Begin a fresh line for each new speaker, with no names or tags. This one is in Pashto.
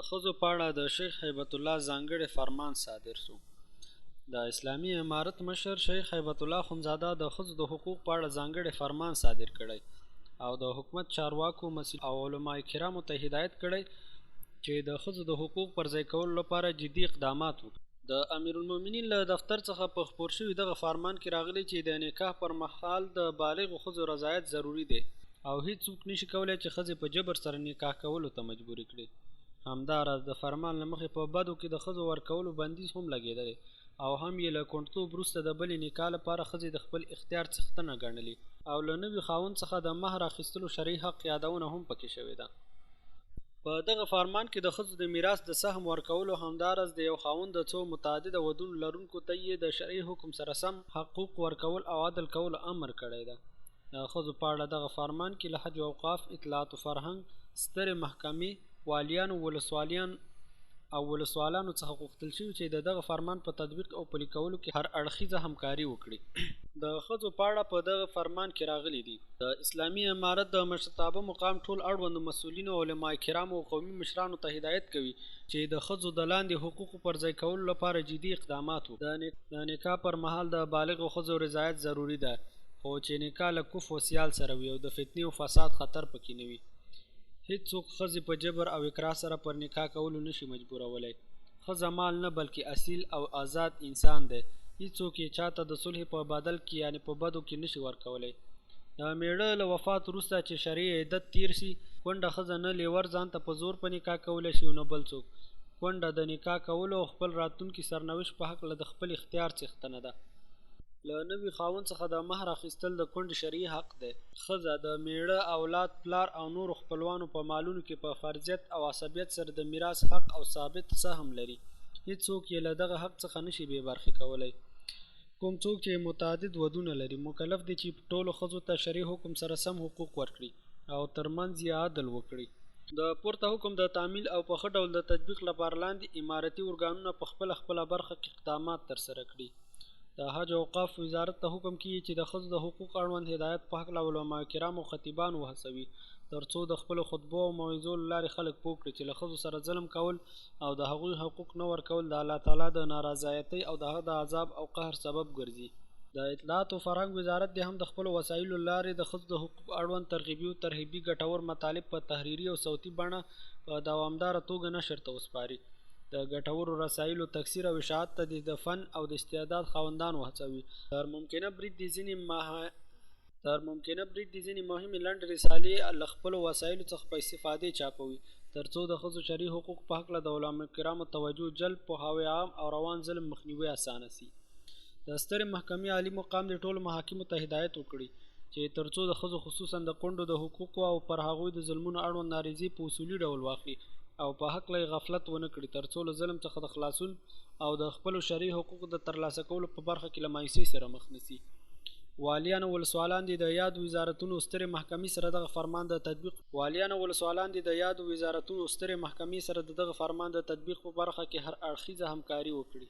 ښځو په اړه د شیخ هیبت الله ځانګړی فرمان صادر شو. د اسلامي امارت مشر شیخ هیبت الله اخندزاده د ښځو د حقوق په اړه ځانګړی فرمان صادر کړی او د حکومت چارواکو او علماء کرامو ته هدایت کړی چې د ښځو د حقوق پر ځای کولو لپاره جدي اقدامات وکړي. د امیرالمؤمنین له دفتر څخه په خپور شوي دغه فرمان کې راغلی چې د نکاح پر مهال د بالغو ښځو رضایت ضروري دی او هیڅوک نشي کولی چې ښځې په جبر سره نکاح کولو ته مجبوري کړي. همداراز د فرمان له مخې په بدو کې د ښځو ورکولو بندیز هم لګېدلی او هم یې له کونډتوب وروسته د بلې نکاح لپاره ښځې د خپل اختیار څښتنه ګڼلي او له نوي خاوند څخه د مهر اخیستلو شرعي حق یادونه هم پکې شوې ده. په دغه فرمان کې د ښځو د میراث د سهم ورکولو همداراز د یو خاوند د څو متعدده ودونو لرونکو ته یې د شرعي حکم سره سم حقوق ورکول او عدل کولو امر کړی ده. د ښځو په اړه دغه فرمان کې له حج او اوقاف، اطلاعات و فرهنګ، سترې محکمې، والیانو، ولسوالانو څخه غوښتل شوي چې د دغه فرمان په تطبیق او پلي کولو کې هر اړخیزه همکاري وکړي. د ښځو په اړه په دغه فرمان کې راغلي دي: د اسلامي امارت د مشرتابه مقام ټول اړوندو مسؤلینو، علماء کرامو او قومي مشرانو ته هدایت کوي چې د ښځو د لاندې حقوقو پر ځای کولو لپاره جدي اقدامات وکړي. د نکاح پر مهال د بالغو ښځو رضایت ضروري ده، خو چې نکاح له کفر و سیال سره وي او د فتنې او فساد خطر پکې نه وي. هیڅوک ښځې په جبر او اکراه سره پر نکاح کولو نشي مجبورولی. ښځه مال نه بلکې اصیل او آزاد انسان دی. هیڅوک یې چاته د صلح په بدل کې یعنی په بدو کې نشي ورکولی. د میړه له وفات وروسته چې شرعي عدت تیر شي، کونډه ښځه نه لیور ځان ته په زور په نکاح کولی شي او نه بل څوک. کونډه د نکاح کولو او خپل راتلونکي سرنوشت په هکله د خپل اختیار څښتنه ده. له نوي خاوند څخه د مهر اخیستل د کونډې شرعي حق دی. ښځه د میړه، اولاد، پلار او نورو خپلوانو په مالونو کې په فرضیت او عصبیت سره د میراث حق او ثابت سهم لري. هیڅوک یې له دغه حق څخه نشي بې برخې کولی. کوم څوک چې متعدد ودونه لري مکلف دي چې ټولو ښځو ته شرعي حکم سره سم حقوق ورکړي او ترمنځ یې عدل وکړي. د پورته حکم د تعمیل او په ښه ډول د تطبیق لپاره لاندې امارتي ارګانونه په خپله برخه کې اقدامات ترسره کړي. د حج او اوقاف وزارت ته حکم کیږي چې د ښځو د حقوق اړوند هدایت په هکله علماء کرامو او خطیبانو وهڅوي ترڅو د خپلو خطبو او موعظو له لارې خلک پوه کړي چې له ښځو سره ظلم کول او د هغوی حقوق نه ورکول د الله تعالی د نارضایتۍ او د هغه د عذاب او قهر سبب ګرځي. د اطلاعات و فرهنګ وزارت دې هم د خپلو وسایلو له لارې د ښځو د حقوق اړوند ترغیبي او ترهیبي ګټور مطالب په تحریري او صوتي بڼه په دوامداره توګه نشر ته وسپاري. د ګټورو رسایلو تکثیر او اشاعت ته د فن او د استعداد خاوندان وهڅوي. تر ممکنه برید د ځینې مهمې لنډې رسالې له خپلو وسایلو څخه په استفادې چاپوي ترڅو د ښځو شرعي حقوق په هکله د علماء کرامو توجه جلب، پوهاوی عام او روان ظلم مخنیوی اسانه سي. د سترې محکمې عالي مقام د ټولو محاکمو ته هدایت وکړي چې ترڅو د ښځو خصوصا د کونډو د حقوقو او پر هغوی د ظلمونو اړوند ناریزې په اصولي ډول واخلي او په هکله غفلت ونه کړي ترڅو له ظلم څخه د خلاصون او د خپلو شرعي حقوقو د ترلاسه کولو په برخه کې له مایوسۍ سره مخ نشي. والیان او ولسوالان دي د یادو وزارتونو سترې محکمې سره دغه فرمان د تطبیق په برخه کې هر اړخیزه همکاري وکړي.